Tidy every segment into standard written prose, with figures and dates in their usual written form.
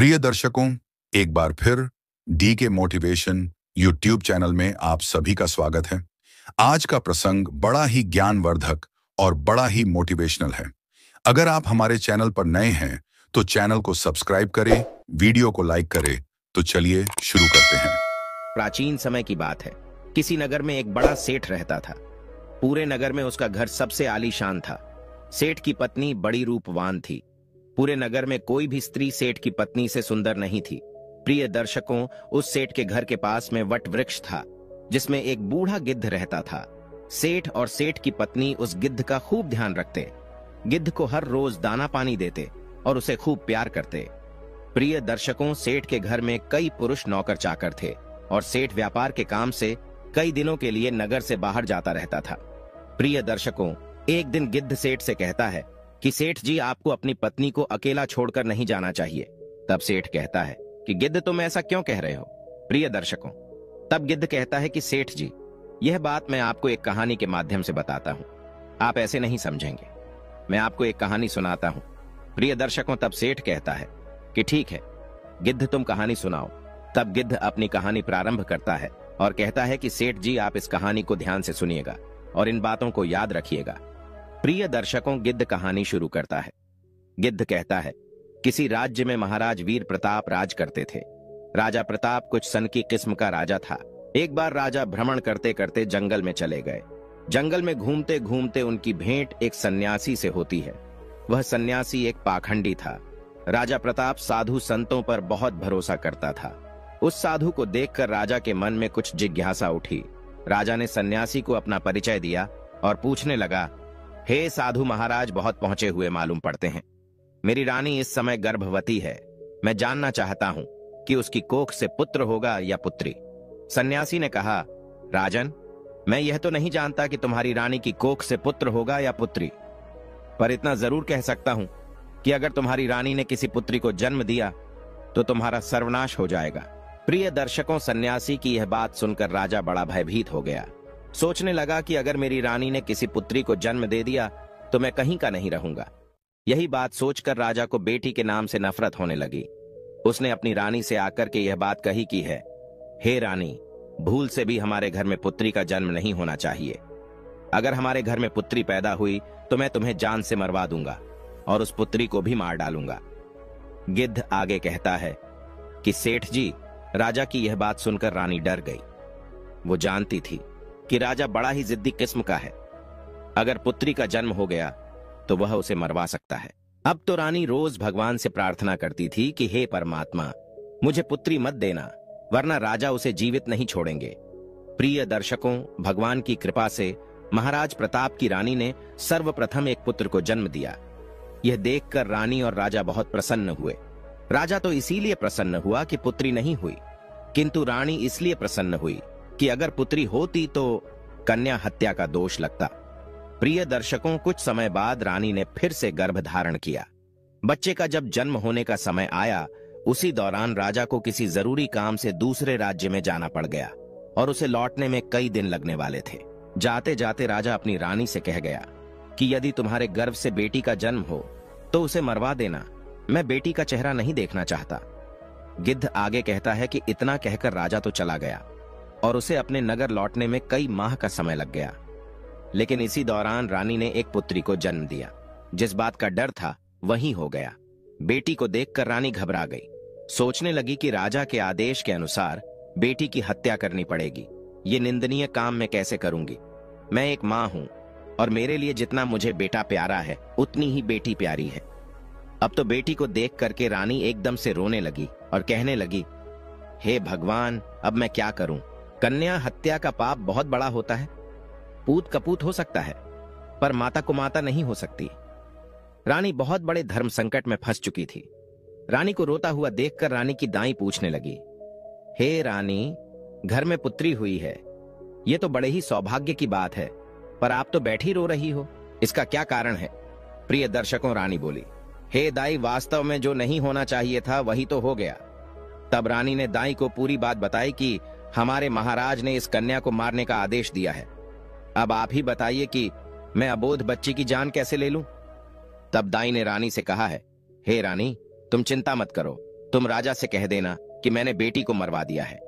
प्रिय दर्शकों, एक बार फिर डी के मोटिवेशन यूट्यूब चैनल में आप सभी का स्वागत है। आज का प्रसंग बड़ा ही ज्ञानवर्धक और बड़ा ही मोटिवेशनल है। अगर आप हमारे चैनल पर नए हैं तो चैनल को सब्सक्राइब करें, वीडियो को लाइक करें। तो चलिए शुरू करते हैं। प्राचीन समय की बात है। किसी नगर में एक बड़ा सेठ रहता था। पूरे नगर में उसका घर सबसे आलीशान था। सेठ की पत्नी बड़ी रूपवान थी। पूरे नगर में कोई भी स्त्री सेठ की पत्नी से सुंदर नहीं थी। प्रिय दर्शकों, उस सेठ के घर के पास में वट वृक्ष था जिसमें एक बूढ़ा गिद्ध रहता था। सेठ और सेठ की पत्नी उस गिद्ध का खूब ध्यान रखते। गिद्ध को हर रोज दाना पानी देते और उसे खूब प्यार करते। प्रिय दर्शकों, सेठ के घर में कई पुरुष नौकर चाकर थे और सेठ व्यापार के काम से कई दिनों के लिए नगर से बाहर जाता रहता था। प्रिय दर्शकों, एक दिन गिद्ध सेठ से कहता है कि सेठ जी, आपको अपनी पत्नी को अकेला छोड़कर नहीं जाना चाहिए। तब सेठ कहता है कि गिद्ध, तुम ऐसा क्यों कह रहे हो? प्रिय दर्शकों, तब गिद्ध कहता है कि सेठ जी, यह बात मैं आपको एक कहानी के माध्यम से बताता हूं। आप ऐसे नहीं समझेंगे। मैं आपको एक कहानी सुनाता हूं। प्रिय दर्शकों, तब सेठ कहता है कि ठीक है गिद्ध, तुम कहानी सुनाओ। तब गिद्ध अपनी कहानी प्रारंभ करता है और कहता है कि सेठ जी, आप इस कहानी को ध्यान से सुनिएगा और इन बातों को याद रखिएगा। प्रिय दर्शकों, गिद्ध कहानी शुरू करता है। गिद्ध कहता है, किसी राज्य में महाराज वीर प्रताप राज करते थे। राजा प्रताप कुछ सन की किस्म का राजा था। एक बार राजा भ्रमण करते करते जंगल में चले गए। जंगल में घूमते घूमते उनकी भेंट एक सन्यासी से होती है। वह सन्यासी एक पाखंडी था। राजा प्रताप साधु संतों पर बहुत भरोसा करता था। उस साधु को देखकर राजा के मन में कुछ जिज्ञासा उठी। राजा ने सन्यासी को अपना परिचय दिया और पूछने लगा, हे साधु महाराज, बहुत पहुंचे हुए मालूम पड़ते हैं। मेरी रानी इस समय गर्भवती है। मैं जानना चाहता हूं कि उसकी कोख से पुत्र होगा या पुत्री। सन्यासी ने कहा, राजन, मैं यह तो नहीं जानता कि तुम्हारी रानी की कोख से पुत्र होगा या पुत्री, पर इतना जरूर कह सकता हूं कि अगर तुम्हारी रानी ने किसी पुत्री को जन्म दिया तो तुम्हारा सर्वनाश हो जाएगा। प्रिय दर्शकों, सन्यासी की यह बात सुनकर राजा बड़ा भयभीत हो गया। सोचने लगा कि अगर मेरी रानी ने किसी पुत्री को जन्म दे दिया तो मैं कहीं का नहीं रहूंगा। यही बात सोचकर राजा को बेटी के नाम से नफरत होने लगी। उसने अपनी रानी से आकर के यह बात कही कि है, हे रानी, भूल से भी हमारे घर में पुत्री का जन्म नहीं होना चाहिए। अगर हमारे घर में पुत्री पैदा हुई तो मैं तुम्हें जान से मरवा दूंगा और उस पुत्री को भी मार डालूंगा। गिद्ध आगे कहता है कि सेठ जी, राजा की यह बात सुनकर रानी डर गई। वो जानती थी कि राजा बड़ा ही जिद्दी किस्म का है। अगर पुत्री का जन्म हो गया तो वह उसे मरवा सकता है। अब तो रानी रोज भगवान से प्रार्थना करती थी कि हे परमात्मा, मुझे पुत्री मत देना, वरना राजा उसे जीवित नहीं छोड़ेंगे। प्रिय दर्शकों, भगवान की कृपा से महाराज प्रताप की रानी ने सर्वप्रथम एक पुत्र को जन्म दिया। यह देखकर रानी और राजा बहुत प्रसन्न हुए। राजा तो इसीलिए प्रसन्न हुआ कि पुत्री नहीं हुई, किंतु रानी इसलिए प्रसन्न हुई कि अगर पुत्री होती तो कन्या हत्या का दोष लगता। प्रिय दर्शकों, कुछ समय बाद रानी ने फिर से गर्भ धारण किया। बच्चे का जब जन्म होने का समय आया, उसी दौरान राजा को किसी जरूरी काम से दूसरे राज्य में जाना पड़ गया और उसे लौटने में कई दिन लगने वाले थे। जाते जाते राजा अपनी रानी से कह गया कि यदि तुम्हारे गर्भ से बेटी का जन्म हो तो उसे मरवा देना, मैं बेटी का चेहरा नहीं देखना चाहता। गिद्ध आगे कहता है कि इतना कहकर राजा तो चला गया और उसे अपने नगर लौटने में कई माह का समय लग गया। लेकिन इसी दौरान रानी ने एक पुत्री को जन्म दिया। जिस बात का डर था वही हो गया। बेटी को देखकर रानी घबरा गई। सोचने लगी कि राजा के आदेश के अनुसार बेटी की हत्या करनी पड़ेगी। ये निंदनीय काम मैं कैसे करूंगी? मैं एक मां हूं और मेरे लिए जितना मुझे बेटा प्यारा है उतनी ही बेटी प्यारी है। अब तो बेटी को देख करके रानी एकदम से रोने लगी और कहने लगी, हे भगवान, अब मैं क्या करूं? कन्या हत्या का पाप बहुत बड़ा होता है। पूत कपूत हो सकता है पर माता को माता नहीं हो सकती। रानी बहुत बड़े धर्म संकट में फंस चुकी थी। रानी को रोता हुआ देखकर रानी की दाई पूछने लगी, हे रानी, घर में पुत्री हुई है, यह तो बड़े ही सौभाग्य की बात है, पर आप तो बैठी रो रही हो, इसका क्या कारण है? प्रिय दर्शकों, रानी बोली, हे दाई, वास्तव में जो नहीं होना चाहिए था वही तो हो गया। तब रानी ने दाई को पूरी बात बताई कि हमारे महाराज ने इस कन्या को मारने का आदेश दिया है। अब आप ही बताइए कि मैं अबोध बच्ची की जान कैसे ले लूं? तब दाई ने रानी से कहा है, हे रानी, तुम चिंता मत करो, तुम राजा से कह देना कि मैंने बेटी को मरवा दिया है।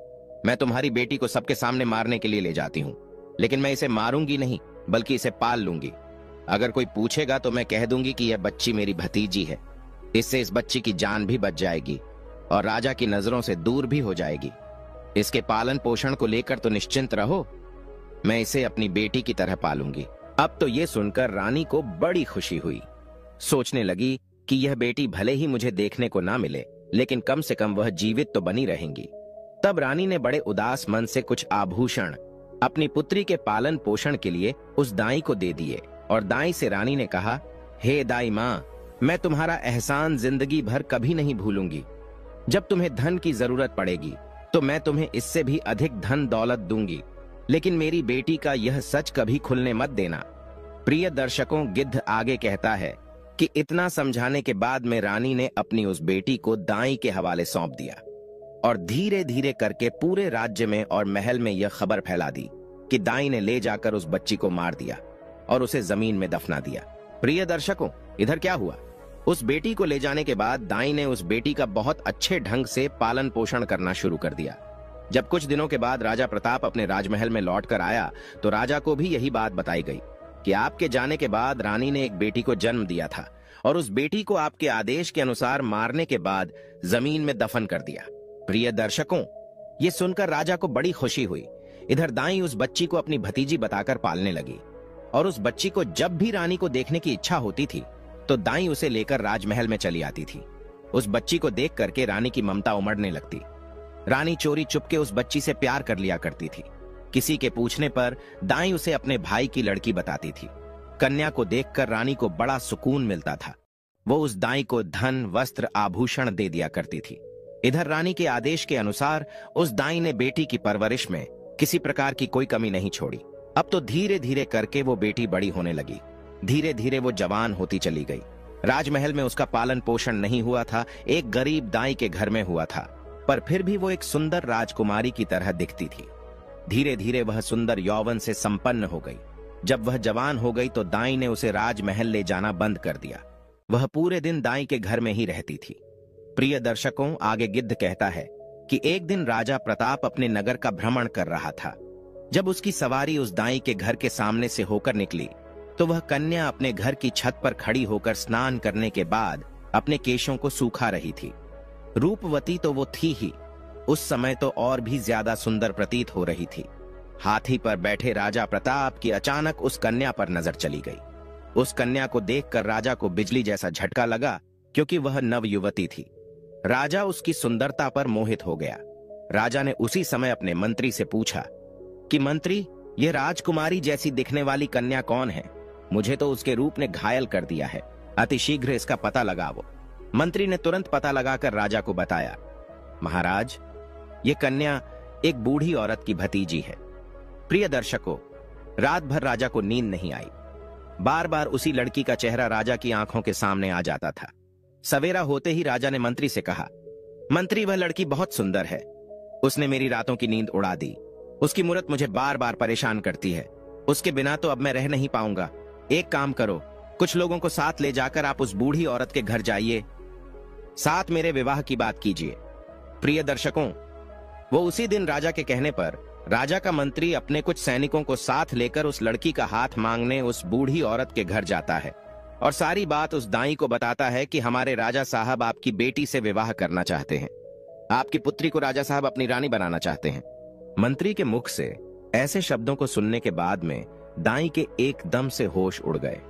मैं तुम्हारी बेटी को सबके सामने मारने के लिए ले जाती हूँ, लेकिन मैं इसे मारूंगी नहीं, बल्कि इसे पाल लूंगी। अगर कोई पूछेगा तो मैं कह दूंगी कि यह बच्ची मेरी भतीजी है। इससे इस बच्ची की जान भी बच जाएगी और राजा की नजरों से दूर भी हो जाएगी। इसके पालन पोषण को लेकर तो निश्चिंत रहो, मैं इसे अपनी बेटी की तरह पालूंगी। अब तो ये सुनकर रानी को बड़ी खुशी हुई। सोचने लगी कि यह बेटी भले ही मुझे देखने को ना मिले, लेकिन कम से कम वह जीवित तो बनी रहेंगी। तब रानी ने बड़े उदास मन से कुछ आभूषण अपनी पुत्री के पालन पोषण के लिए उस दाई को दे दिए और दाई से रानी ने कहा, हे दाई माँ, मैं तुम्हारा एहसान जिंदगी भर कभी नहीं भूलूंगी। जब तुम्हें धन की जरूरत पड़ेगी तो मैं तुम्हें इससे भी अधिक धन दौलत दूंगी, लेकिन मेरी बेटी का यह सच कभी खुलने मत देना। प्रिय दर्शकों, गिद्ध आगे कहता है कि इतना समझाने के बाद में रानी ने अपनी उस बेटी को दाई के हवाले सौंप दिया और धीरे धीरे करके पूरे राज्य में और महल में यह खबर फैला दी कि दाई ने ले जाकर उस बच्ची को मार दिया और उसे जमीन में दफना दिया। प्रिय दर्शकों, इधर क्या हुआ? उस बेटी को ले जाने के बाद दाई ने उस बेटी का बहुत अच्छे ढंग से पालन पोषण करना शुरू कर दिया। जब कुछ दिनों के बाद राजा प्रताप अपने राजमहल में लौट कर आया तो राजा को भी यही बात बताई गई कि आपके जाने के बाद रानी ने एक बेटी को जन्म दिया था और उस बेटी को आपके आदेश के अनुसार मारने के बाद जमीन में दफन कर दिया। प्रिय दर्शकों, ये सुनकर राजा को बड़ी खुशी हुई। इधर दाई उस बच्ची को अपनी भतीजी बताकर पालने लगी और उस बच्ची को जब भी रानी को देखने की इच्छा होती थी तो दाई उसे लेकर राजमहल में चली आती थी। उस बच्ची को देख करके रानी की ममता उमड़ने लगती। रानी चोरी चुपके उस बच्ची से प्यार कर लिया करती थी। किसी के पूछने पर दाई उसे अपने भाई की लड़की बताती थी। कन्या को देखकर रानी को बड़ा सुकून मिलता था। वो उस दाई को धन, वस्त्र, आभूषण दे दिया करती थी। इधर रानी के आदेश के अनुसार उस दाई ने बेटी की परवरिश में किसी प्रकार की कोई कमी नहीं छोड़ी। अब तो धीरे धीरे करके वो बेटी बड़ी होने लगी। धीरे धीरे वो जवान होती चली गई। राजमहल में उसका पालन पोषण नहीं हुआ था, एक गरीब दाई के घर में हुआ था, पर फिर भी वो एक सुंदर राजकुमारी की तरह दिखती थी। धीरे धीरे वह सुंदर यौवन से संपन्न हो गई। जब वह जवान हो गई तो दाई ने उसे राजमहल ले जाना बंद कर दिया। वह पूरे दिन दाई के घर में ही रहती थी। प्रिय दर्शकों, आगे गिद्ध कहता है कि एक दिन राजा प्रताप अपने नगर का भ्रमण कर रहा था। जब उसकी सवारी उस दाई के घर के सामने से होकर निकली तो वह कन्या अपने घर की छत पर खड़ी होकर स्नान करने के बाद अपने केशों को सूखा रही थी। रूपवती तो वो थी ही, उस समय तो और भी ज्यादा सुंदर प्रतीत हो रही थी। हाथी पर बैठे राजा प्रताप की अचानक उस कन्या पर नजर चली गई। उस कन्या को देखकर राजा को बिजली जैसा झटका लगा, क्योंकि वह नवयुवती थी। राजा उसकी सुंदरता पर मोहित हो गया। राजा ने उसी समय अपने मंत्री से पूछा कि मंत्री, यह राजकुमारी जैसी दिखने वाली कन्या कौन है? मुझे तो उसके रूप ने घायल कर दिया है, अतिशीघ्र इसका पता लगाओ। मंत्री ने तुरंत पता लगाकर राजा को बताया, महाराज, ये कन्या एक बूढ़ी औरत की भतीजी है। प्रिय दर्शकों, रात भर राजा को नींद नहीं आई। बार बार उसी लड़की का चेहरा राजा की आंखों के सामने आ जाता था। सवेरा होते ही राजा ने मंत्री से कहा, मंत्री, वह लड़की बहुत सुंदर है, उसने मेरी रातों की नींद उड़ा दी। उसकी मूरत मुझे बार बार परेशान करती है। उसके बिना तो अब मैं रह नहीं पाऊंगा। एक काम करो, कुछ लोगों को साथ ले जाकर आप उस बूढ़ी औरत के घर जाइए, साथ मेरे विवाह की बात कीजिए। प्रिय दर्शकों, वो उसी दिन राजा के कहने पर राजा का मंत्री अपने कुछ सैनिकों को साथ लेकर उस लड़की का हाथ मांगने उस बूढ़ी औरत के घर जाता है और सारी बात उस दाई को बताता है कि हमारे राजा साहब आपकी बेटी से विवाह करना चाहते हैं। आपकी पुत्री को राजा साहब अपनी रानी बनाना चाहते हैं। मंत्री के मुख से ऐसे शब्दों को सुनने के बाद में दाई के एकदम से होश उड़ गए।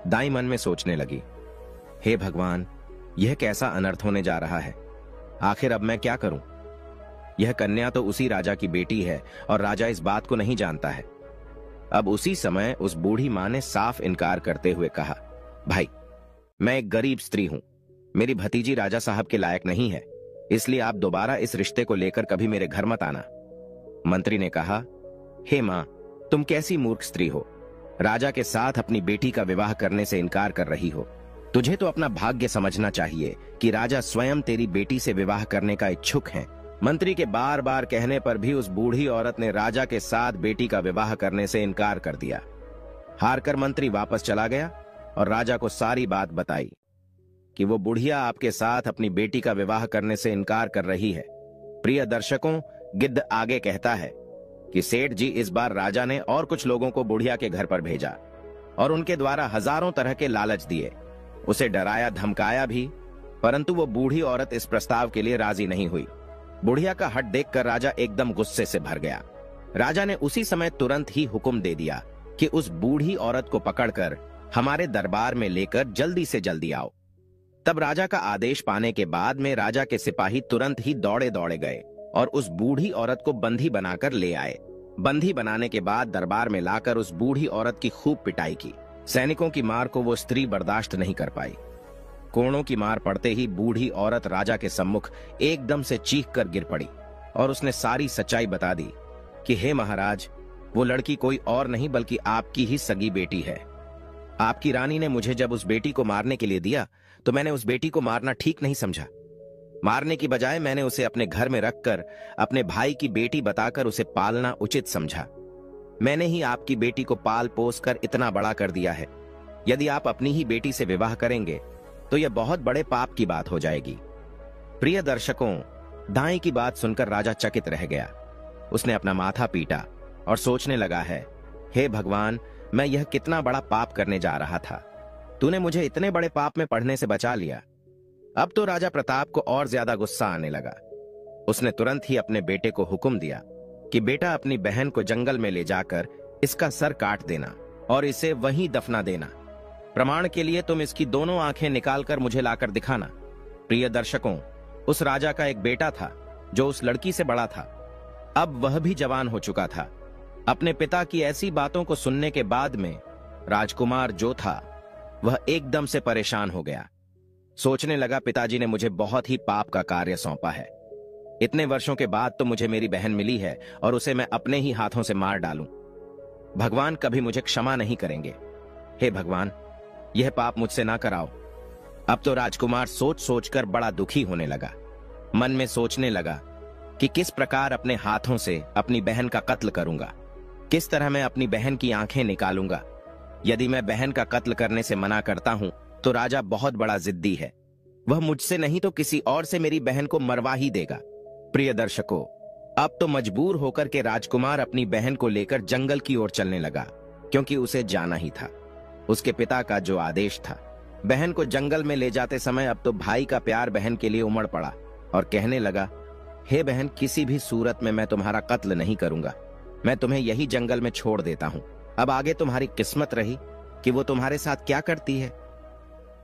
दाई मन में सोचने लगी, हे भगवान, यह कैसा अनर्थ होने जा रहा है। आखिर अब मैं क्या करूं? यह कन्या तो उसी राजा की बेटी है और राजा इस बात को नहीं जानता है। अब उसी समय उस बूढ़ी मां ने साफ इनकार करते हुए कहा, भाई, मैं एक गरीब स्त्री हूं, मेरी भतीजी राजा साहब के लायक नहीं है, इसलिए आप दोबारा इस रिश्ते को लेकर कभी मेरे घर मत आना। मंत्री ने कहा, हे मां, तुम कैसी मूर्ख स्त्री हो, राजा के साथ अपनी बेटी का विवाह करने से इनकार कर रही हो। तुझे तो अपना भाग्य समझना चाहिए कि राजा स्वयं तेरी बेटी से विवाह करने का इच्छुक हैं। मंत्री के बार बार कहने पर भी उस बूढ़ी औरत ने राजा के साथ बेटी का विवाह करने से इनकार कर दिया। हारकर मंत्री वापस चला गया और राजा को सारी बात बताई कि वो बुढ़िया आपके साथ अपनी बेटी का विवाह करने से इनकार कर रही है। प्रिय दर्शकों, गिद्ध आगे कहता है कि सेठ जी, इस बार राजा ने और कुछ लोगों को बुढ़िया के घर पर भेजा और उनके द्वारा हजारों तरह के लालच दिए, उसे डराया धमकाया भी, परंतु वो बूढ़ी औरत इस प्रस्ताव के लिए राजी नहीं हुई। बुढ़िया का हठ देखकर राजा एकदम गुस्से से भर गया। राजा ने उसी समय तुरंत ही हुक्म दे दिया कि उस बूढ़ी औरत को पकड़कर हमारे दरबार में लेकर जल्दी से जल्दी आओ। तब राजा का आदेश पाने के बाद में राजा के सिपाही तुरंत ही दौड़े दौड़े गए और उस बूढ़ी औरत को बंधी बनाकर ले आए। बंधी बनाने के बाद दरबार में लाकर उस बूढ़ी औरत की खूब पिटाई की। सैनिकों की मार को वो स्त्री बर्दाश्त नहीं कर पाई। कोड़ों की मार पड़ते ही बूढ़ी औरत राजा के सम्मुख एकदम से चीख कर गिर पड़ी और उसने सारी सच्चाई बता दी कि हे महाराज, वो लड़की कोई और नहीं बल्कि आपकी ही सगी बेटी है। आपकी रानी ने मुझे जब उस बेटी को मारने के लिए दिया तो मैंने उस बेटी को मारना ठीक नहीं समझा। मारने की बजाय मैंने उसे अपने घर में रखकर अपने भाई की बेटी बताकर उसे पालना उचित समझा। मैंने ही आपकी बेटी को पाल पोस कर इतना बड़ा कर दिया है। यदि आप अपनी ही बेटी से विवाह करेंगे तो यह बहुत बड़े पाप की बात हो जाएगी। प्रिय दर्शकों, दाई की बात सुनकर राजा चकित रह गया। उसने अपना माथा पीटा और सोचने लगा है, हे भगवान, मैं यह कितना बड़ा पाप करने जा रहा था। तूने मुझे इतने बड़े पाप में पड़ने से बचा लिया। अब तो राजा प्रताप को और ज्यादा गुस्सा आने लगा। उसने तुरंत ही अपने बेटे को हुक्म दिया कि बेटा, अपनी बहन को जंगल में ले जाकर इसका सर काट देना और इसे वहीं दफना देना। प्रमाण के लिए तुम इसकी दोनों आंखें निकालकर मुझे लाकर दिखाना। प्रिय दर्शकों, उस राजा का एक बेटा था जो उस लड़की से बड़ा था। अब वह भी जवान हो चुका था। अपने पिता की ऐसी बातों को सुनने के बाद में राजकुमार जो था वह एकदम से परेशान हो गया। सोचने लगा, पिताजी ने मुझे बहुत ही पाप का कार्य सौंपा है। इतने वर्षों के बाद तो मुझे मेरी बहन मिली है और उसे मैं अपने ही हाथों से मार डालूं। भगवान कभी मुझे क्षमा नहीं करेंगे। हे भगवान, यह पाप मुझसे ना कराओ। अब तो राजकुमार सोच सोचकर बड़ा दुखी होने लगा। मन में सोचने लगा कि किस प्रकार अपने हाथों से अपनी बहन का कत्ल करूंगा, किस तरह मैं अपनी बहन की आंखें निकालूंगा। यदि मैं बहन का कत्ल करने से मना करता हूं तो राजा बहुत बड़ा जिद्दी है। वह मुझसे नहीं तो किसी और से मेरी बहन को मरवा ही देगा। प्रिय दर्शकों, अब तो मजबूर होकर के राजकुमार अपनी बहन को लेकर जंगल की ओर चलने लगा, क्योंकि उसे जाना ही था। उसके पिता का जो आदेश था। बहन को जंगल में ले जाते समय अब तो भाई का प्यार बहन के लिए उमड़ पड़ा और कहने लगा, हे बहन, किसी भी सूरत में मैं तुम्हारा कत्ल नहीं करूंगा। मैं तुम्हें यही जंगल में छोड़ देता हूं। अब आगे तुम्हारी किस्मत रही कि वो तुम्हारे साथ क्या करती है।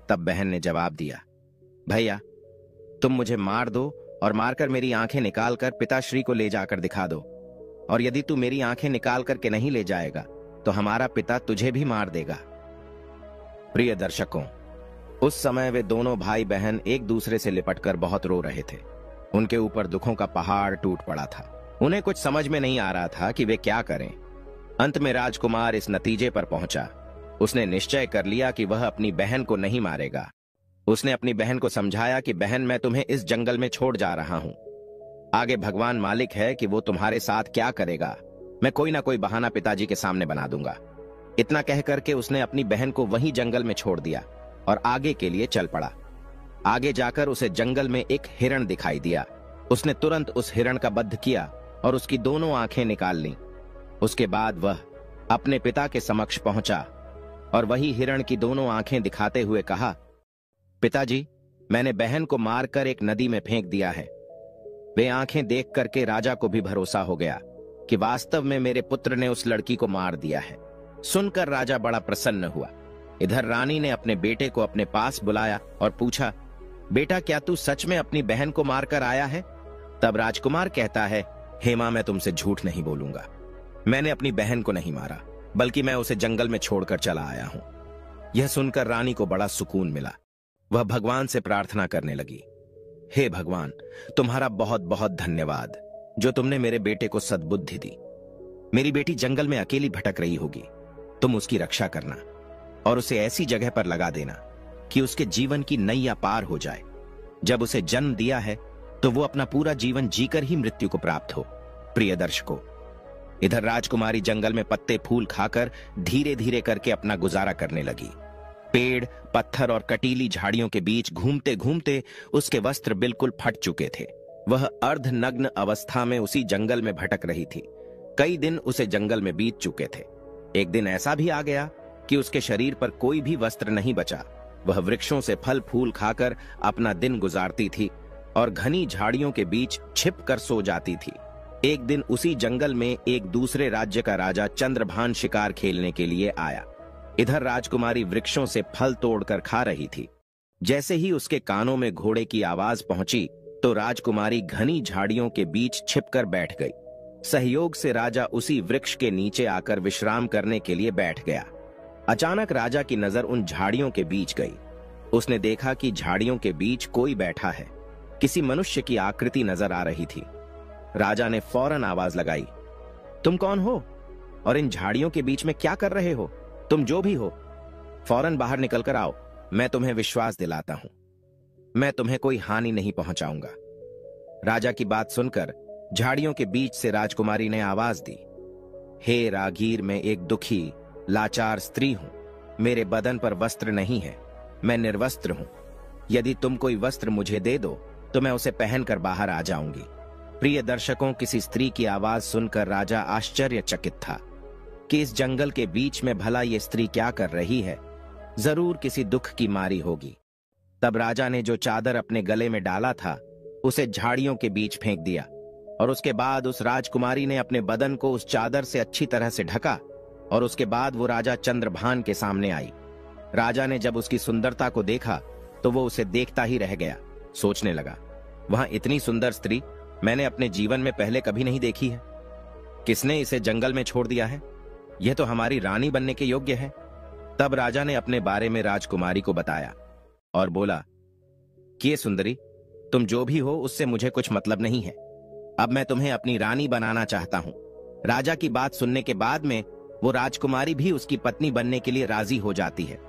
तब बहन ने जवाब दिया, भैया, तुम मुझे मार दो और मारकर मेरी आंखें निकालकर पिताश्री को ले जाकर दिखा दो, और यदि तू मेरी आंखें निकाल करके नहीं ले जाएगा तो हमारा पिता तुझे भी मार देगा। प्रिय दर्शकों, उस समय वे दोनों भाई बहन एक दूसरे से लिपटकर बहुत रो रहे थे। उनके ऊपर दुखों का पहाड़ टूट पड़ा था। उन्हें कुछ समझ में नहीं आ रहा था कि वे क्या करें। अंत में राजकुमार इस नतीजे पर पहुंचा। उसने निश्चय कर लिया कि वह अपनी बहन को नहीं मारेगा। उसने अपनी बहन को समझाया कि बहन, मैं तुम्हें इस जंगल में छोड़ जा रहा हूं। आगे भगवान मालिक है कि वो तुम्हारे साथ क्या करेगा। मैं कोई ना कोई बहाना पिताजी के सामने बना दूंगा। इतना कह करके उसने अपनी बहन को वहीं जंगल में छोड़ दिया और आगे के लिए चल पड़ा। आगे जाकर उसे जंगल में एक हिरण दिखाई दिया। उसने तुरंत उस हिरण का वध किया और उसकी दोनों आंखें निकाल लीं। उसके बाद वह अपने पिता के समक्ष पहुंचा और वही हिरण की दोनों आंखें दिखाते हुए कहा, पिताजी, मैंने बहन को मारकर एक नदी में फेंक दिया है। वे आंखें देख करके राजा को भी भरोसा हो गया कि वास्तव में मेरे पुत्र ने उस लड़की को मार दिया है। सुनकर राजा बड़ा प्रसन्न हुआ। इधर रानी ने अपने बेटे को अपने पास बुलाया और पूछा, बेटा, क्या तू सच में अपनी बहन को मारकर आया है? तब राजकुमार कहता है, हे मां, मैं तुमसे झूठ नहीं बोलूंगा। मैंने अपनी बहन को नहीं मारा, बल्कि मैं उसे जंगल में छोड़कर चला आया हूं। यह सुनकर रानी को बड़ा सुकून मिला। वह भगवान से प्रार्थना करने लगी, हे भगवान, तुम्हारा बहुत बहुत धन्यवाद जो तुमने मेरे बेटे को सद्बुद्धि दी। मेरी बेटी जंगल में अकेली भटक रही होगी, तुम उसकी रक्षा करना और उसे ऐसी जगह पर लगा देना कि उसके जीवन की नैया पार हो जाए। जब उसे जन्म दिया है तो वो अपना पूरा जीवन जीकर ही मृत्यु को प्राप्त हो। प्रिय दर्शकों, इधर राजकुमारी जंगल में पत्ते फूल खाकर धीरे धीरे करके अपना गुजारा करने लगी। पेड़, पत्थर और कटीली झाड़ियों के बीच घूमते घूमते उसके वस्त्र बिल्कुल फट चुके थे। वह अर्धनग्न अवस्था में उसी जंगल में भटक रही थी। कई दिन उसे जंगल में बीत चुके थे। एक दिन ऐसा भी आ गया कि उसके शरीर पर कोई भी वस्त्र नहीं बचा। वह वृक्षों से फल फूल खाकर अपना दिन गुजारती थी और घनी झाड़ियों के बीच छिप कर सो जाती थी। एक दिन उसी जंगल में एक दूसरे राज्य का राजा चंद्रभान शिकार खेलने के लिए आया। इधर राजकुमारी वृक्षों से फल तोड़कर खा रही थी। जैसे ही उसके कानों में घोड़े की आवाज पहुंची तो राजकुमारी घनी झाड़ियों के बीच छिपकर बैठ गई। सहयोग से राजा उसी वृक्ष के नीचे आकर विश्राम करने के लिए बैठ गया। अचानक राजा की नजर उन झाड़ियों के बीच गई। उसने देखा कि झाड़ियों के बीच कोई बैठा है। किसी मनुष्य की आकृति नजर आ रही थी। राजा ने फौरन आवाज लगाई, तुम कौन हो और इन झाड़ियों के बीच में क्या कर रहे हो? तुम जो भी हो, फौरन बाहर निकलकर आओ। मैं तुम्हें विश्वास दिलाता हूं, मैं तुम्हें कोई हानि नहीं पहुंचाऊंगा। राजा की बात सुनकर झाड़ियों के बीच से राजकुमारी ने आवाज दी, हे रागीर, मैं एक दुखी लाचार स्त्री हूं। मेरे बदन पर वस्त्र नहीं है, मैं निर्वस्त्र हूं। यदि तुम कोई वस्त्र मुझे दे दो तो मैं उसे पहनकर बाहर आ जाऊंगी। प्रिय दर्शकों, किसी स्त्री की आवाज सुनकर राजा आश्चर्यचकित था कि इस जंगल के बीच में भला ये स्त्री क्या कर रही है। जरूर किसी दुख की मारी होगी। तब राजा ने जो चादर अपने गले में डाला था उसे झाड़ियों के बीच फेंक दिया और उसके बाद उस राजकुमारी ने अपने बदन को उस चादर से अच्छी तरह से ढका और उसके बाद वो राजा चंद्रभान के सामने आई। राजा ने जब उसकी सुंदरता को देखा तो वो उसे देखता ही रह गया। सोचने लगा, वहां इतनी सुंदर स्त्री मैंने अपने जीवन में पहले कभी नहीं देखी है। किसने इसे जंगल में छोड़ दिया है? यह तो हमारी रानी बनने के योग्य है। तब राजा ने अपने बारे में राजकुमारी को बताया और बोला कि ये सुंदरी, तुम जो भी हो उससे मुझे कुछ मतलब नहीं है। अब मैं तुम्हें अपनी रानी बनाना चाहता हूं। राजा की बात सुनने के बाद में वो राजकुमारी भी उसकी पत्नी बनने के लिए राजी हो जाती है।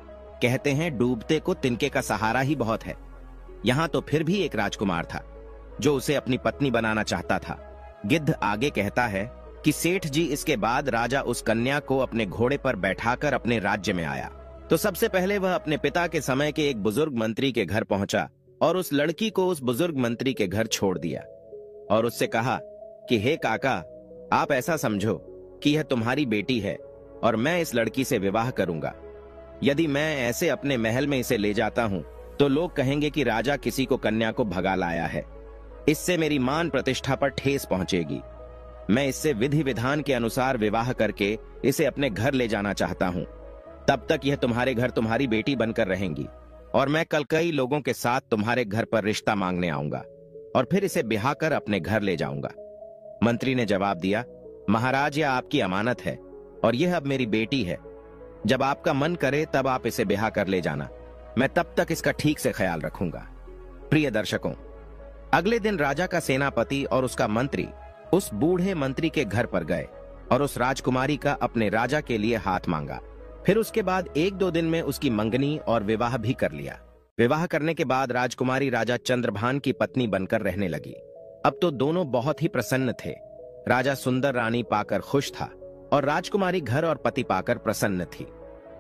कहते हैं डूबते को तिनके का सहारा ही बहुत है। यहां तो फिर भी एक राजकुमार था जो उसे अपनी पत्नी बनाना चाहता था। गिद्ध आगे कहता है कि सेठ जी, इसके बाद राजा उस कन्या को अपने घोड़े पर बैठाकर अपने राज्य में आया। तो सबसे पहले वह अपने पिता के समय के एक बुजुर्ग मंत्री के घर पहुंचा और उस लड़की को उस बुजुर्ग मंत्री के घर छोड़ दिया और उससे कहा कि हे काका, आप ऐसा समझो कि यह तुम्हारी बेटी है और मैं इस लड़की से विवाह करूंगा। यदि मैं ऐसे अपने महल में इसे ले जाता हूं तो लोग कहेंगे कि राजा किसी को कन्या को भगा लाया है। इससे मेरी मान प्रतिष्ठा पर ठेस पहुंचेगी। मैं इससे विधि विधान के अनुसार विवाह करके इसे अपने घर ले जाना चाहता हूं। तब तक यह तुम्हारे घर तुम्हारी बेटी बनकर रहेंगी और मैं कल कई लोगों के साथ तुम्हारे घर पर रिश्ता मांगने आऊंगा और फिर इसे ब्याह कर अपने घर ले जाऊंगा। मंत्री ने जवाब दिया, महाराज, यह आपकी अमानत है और यह अब मेरी बेटी है। जब आपका मन करे तब आप इसे ब्याह कर ले जाना। मैं तब तक इसका ठीक से ख्याल रखूंगा। प्रिय दर्शकों, अगले दिन राजा का सेनापति और उसका मंत्री उस बूढ़े मंत्री के घर पर गए और उस राजकुमारी का अपने राजा के लिए हाथ मांगा। फिर उसके बाद 1-2 दिन में उसकी मंगनी और विवाह भी कर लिया। विवाह करने के बाद राजकुमारी राजा चंद्रभान की पत्नी बनकर रहने लगी। अब तो दोनों बहुत ही प्रसन्न थे। राजा सुंदर रानी पाकर खुश था और राजकुमारी घर और पति पाकर प्रसन्न थी।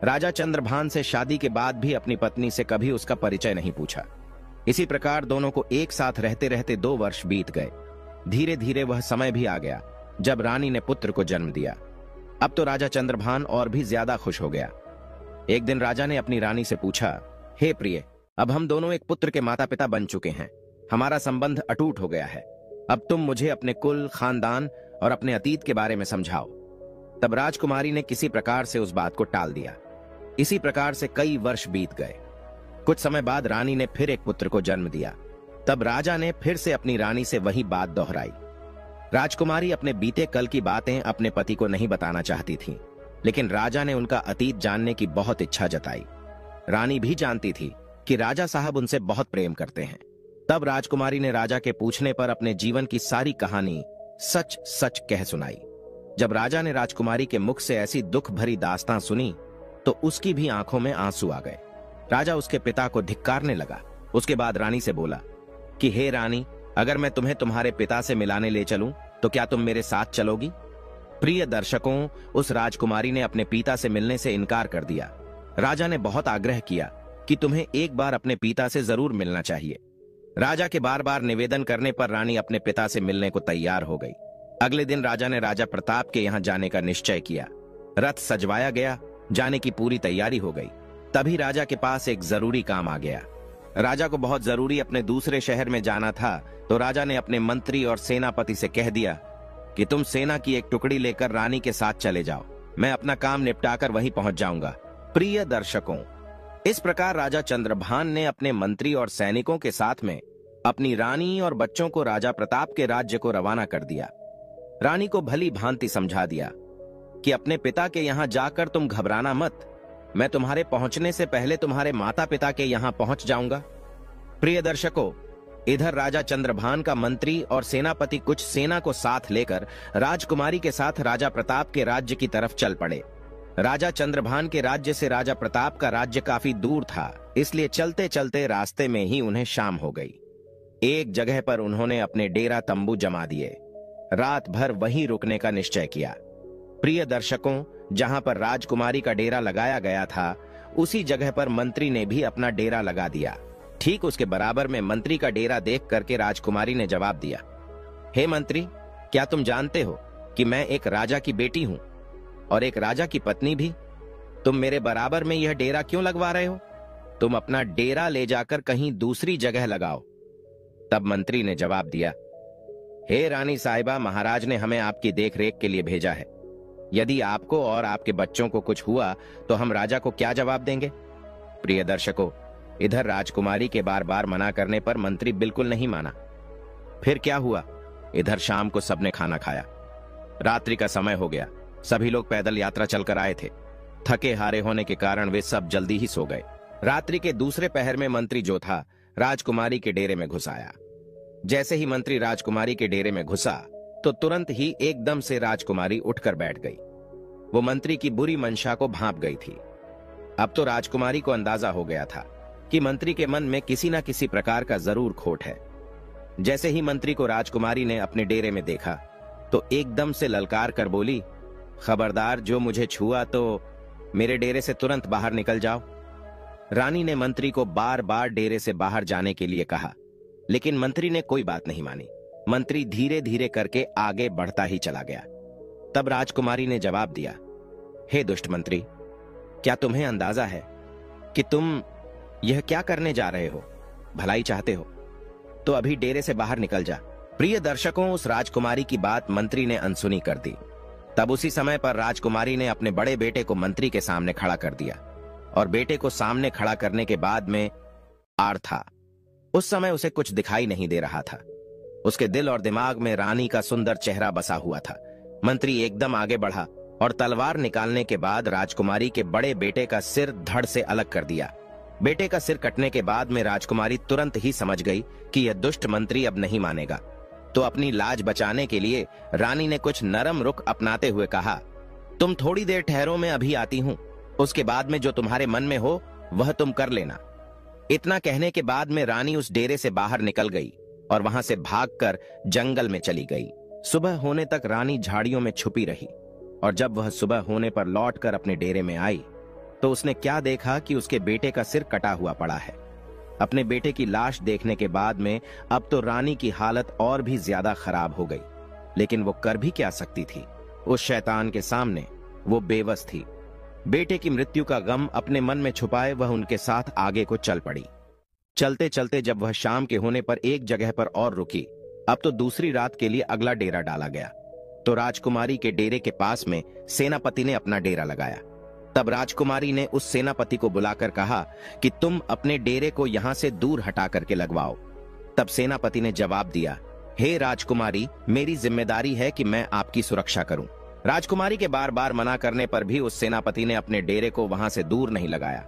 राजा चंद्रभान से शादी के बाद भी अपनी पत्नी से कभी उसका परिचय नहीं पूछा। इसी प्रकार दोनों को एक साथ रहते रहते 2 वर्ष बीत गए। धीरे धीरे वह समय भी आ गया जब रानी ने पुत्र को जन्म दिया। अब तो राजा चंद्रभान और भी ज्यादा खुश हो गया। एक दिन राजा ने अपनी रानी से पूछा, हे प्रिय, अब हम दोनों एक पुत्र के माता पिता बन चुके हैं। हमारा संबंध अटूट हो गया है। अब तुम मुझे अपने कुल, खानदान और अपने अतीत के बारे में समझाओ। तब राजकुमारी ने किसी प्रकार से उस बात को टाल दिया। इसी प्रकार से कई वर्ष बीत गए। कुछ समय बाद रानी ने फिर एक पुत्र को जन्म दिया। तब राजा ने फिर से अपनी रानी से वही बात दोहराई। राजकुमारी अपने बीते कल की बातें अपने पति को नहीं बताना चाहती थी, लेकिन राजा ने उनका अतीत जानने की बहुत इच्छा जताई। रानी भी जानती थी कि राजा साहब उनसे बहुत प्रेम करते हैं। तब राजकुमारी ने राजा के पूछने पर अपने जीवन की सारी कहानी सच सच कह सुनाई। जब राजा ने राजकुमारी के मुख से ऐसी दुख भरी दास्तां सुनी तो उसकी भी आंखों में आंसू आ गए। राजा उसके पिता को धिक्कारने लगा। उसके बाद रानी से बोला कि हे रानी, अगर मैं तुम्हें तुम्हारे पिता से मिलाने ले चलूं तो क्या तुम मेरे साथ चलोगी? प्रिय दर्शकों, उस राजकुमारी ने अपने पिता से मिलने से इनकार कर दिया। राजा ने बहुत आग्रह किया कि तुम्हें एक बार अपने पिता से जरूर मिलना चाहिए। राजा के बार बार निवेदन करने पर रानी अपने पिता से मिलने को तैयार हो गई। अगले दिन राजा ने राजा प्रताप के यहां जाने का निश्चय किया। रथ सजवाया गया, जाने की पूरी तैयारी हो गई। तभी राजा के पास एक जरूरी काम आ गया। राजा को बहुत जरूरी अपने दूसरे शहर में जाना था, तो राजा ने अपने मंत्री और सेनापति से कह दिया कि तुम सेना की एक टुकड़ी लेकर रानी के साथ चले जाओ, मैं अपना काम निपटाकर वहीं पहुंच जाऊंगा। प्रिय दर्शकों, इस प्रकार राजा चंद्रभान ने अपने मंत्री और सैनिकों के साथ में अपनी रानी और बच्चों को राजा प्रताप के राज्य को रवाना कर दिया। रानी को भली भांति समझा दिया कि अपने पिता के यहां जाकर तुम घबराना मत, मैं तुम्हारे पहुंचने से पहले तुम्हारे माता पिता के यहां पहुंच जाऊंगा। प्रिय दर्शकों, इधर राजा चंद्रभान का मंत्री और सेनापति कुछ सेना को साथ लेकर राजकुमारी के साथ राजा प्रताप के राज्य की तरफ चल पड़े। राजा चंद्रभान के राज्य से राजा प्रताप का राज्य काफी दूर था, इसलिए चलते चलते रास्ते में ही उन्हें शाम हो गई। एक जगह पर उन्होंने अपने डेरा तंबू जमा दिए। रात भर वहीं रुकने का निश्चय किया। प्रिय दर्शकों, जहां पर राजकुमारी का डेरा लगाया गया था, उसी जगह पर मंत्री ने भी अपना डेरा लगा दिया। ठीक उसके बराबर में मंत्री का डेरा देख करके राजकुमारी ने जवाब दिया, हे मंत्री, क्या तुम जानते हो कि मैं एक राजा की बेटी हूं और एक राजा की पत्नी भी? तुम मेरे बराबर में यह डेरा क्यों लगवा रहे हो? तुम अपना डेरा ले जाकर कहीं दूसरी जगह लगाओ। तब मंत्री ने जवाब दिया, हे रानी साहिबा, महाराज ने हमें आपकी देखरेख के लिए भेजा है। यदि आपको और आपके बच्चों को कुछ हुआ तो हम राजा को क्या जवाब देंगे? प्रिय दर्शकों, इधर राजकुमारी के बार बार मना करने पर मंत्री बिल्कुल नहीं माना। फिर क्या हुआ? इधर शाम को सबने खाना खाया। रात्रि का समय हो गया। सभी लोग पैदल यात्रा चलकर आए थे। थके हारे होने के कारण वे सब जल्दी ही सो गए। रात्रि के दूसरे पहर में मंत्री जो था, राजकुमारी के डेरे में घुस आया। जैसे ही मंत्री राजकुमारी के डेरे में घुसा तो तुरंत ही एकदम से राजकुमारी उठकर बैठ गई। वो मंत्री की बुरी मंशा को भांप गई थी। अब तो राजकुमारी को अंदाजा हो गया था कि मंत्री के मन में किसी न किसी प्रकार का जरूर खोट है। जैसे ही मंत्री को राजकुमारी ने अपने डेरे में देखा तो एकदम से ललकार कर बोली, खबरदार, जो मुझे छुआ तो मेरे डेरे से तुरंत बाहर निकल जाओ। रानी ने मंत्री को बार बार डेरे से बाहर जाने के लिए कहा, लेकिन मंत्री ने कोई बात नहीं मानी। मंत्री धीरे धीरे करके आगे बढ़ता ही चला गया। तब राजकुमारी ने जवाब दिया, हे दुष्ट मंत्री, क्या तुम्हें अंदाजा है कि तुम यह क्या करने जा रहे हो? भलाई चाहते हो तो अभी डेरे से बाहर निकल जा। प्रिय दर्शकों, उस राजकुमारी की बात मंत्री ने अनसुनी कर दी। तब उसी समय पर राजकुमारी ने अपने बड़े बेटे को मंत्री के सामने खड़ा कर दिया और बेटे को सामने खड़ा करने के बाद में आड़ था। उस समय उसे कुछ दिखाई नहीं दे रहा था। उसके दिल और दिमाग में रानी का सुंदर चेहरा बसा हुआ था। मंत्री एकदम आगे बढ़ा और तलवार निकालने के बाद राजकुमारी के बड़े बेटे का सिर धड़ से अलग कर दिया। बेटे का सिर कटने के बाद में राजकुमारी तुरंत ही समझ गई कि यह दुष्ट मंत्री अब नहीं मानेगा। तो अपनी लाज बचाने के लिए रानी ने कुछ नरम रुख अपनाते हुए कहा, तुम थोड़ी देर ठहरो, मैं अभी आती हूं। उसके बाद में जो तुम्हारे मन में हो वह तुम कर लेना। इतना कहने के बाद में रानी उस डेरे से बाहर निकल गई और वहां से भागकर जंगल में चली गई। सुबह होने तक रानी झाड़ियों में छुपी रही और जब वह सुबह होने पर लौटकर अपने डेरे में आई तो उसने क्या देखा कि उसके बेटे का सिर कटा हुआ पड़ा है। अपने बेटे की लाश देखने के बाद में अब तो रानी की हालत और भी ज्यादा खराब हो गई, लेकिन वो कर भी क्या सकती थी? उस शैतान के सामने वो बेबस थी। बेटे की मृत्यु का गम अपने मन में छुपाए वह उनके साथ आगे को चल पड़ी। चलते चलते जब वह शाम के होने पर एक जगह पर और रुकी, अब तो दूसरी रात के लिए अगला डेरा डाला गया। तो राजकुमारी के डेरे के पास में सेनापति ने अपना डेरा लगाया। तब राजकुमारी ने उस सेनापति को बुलाकर कहा कि तुम अपने डेरे को यहां से दूर हटा करके लगवाओ। तब सेनापति ने जवाब दिया, हे राजकुमारी, मेरी जिम्मेदारी है कि मैं आपकी सुरक्षा करूं। राजकुमारी के बार बार मना करने पर भी उस सेनापति ने अपने डेरे को वहां से दूर नहीं लगाया।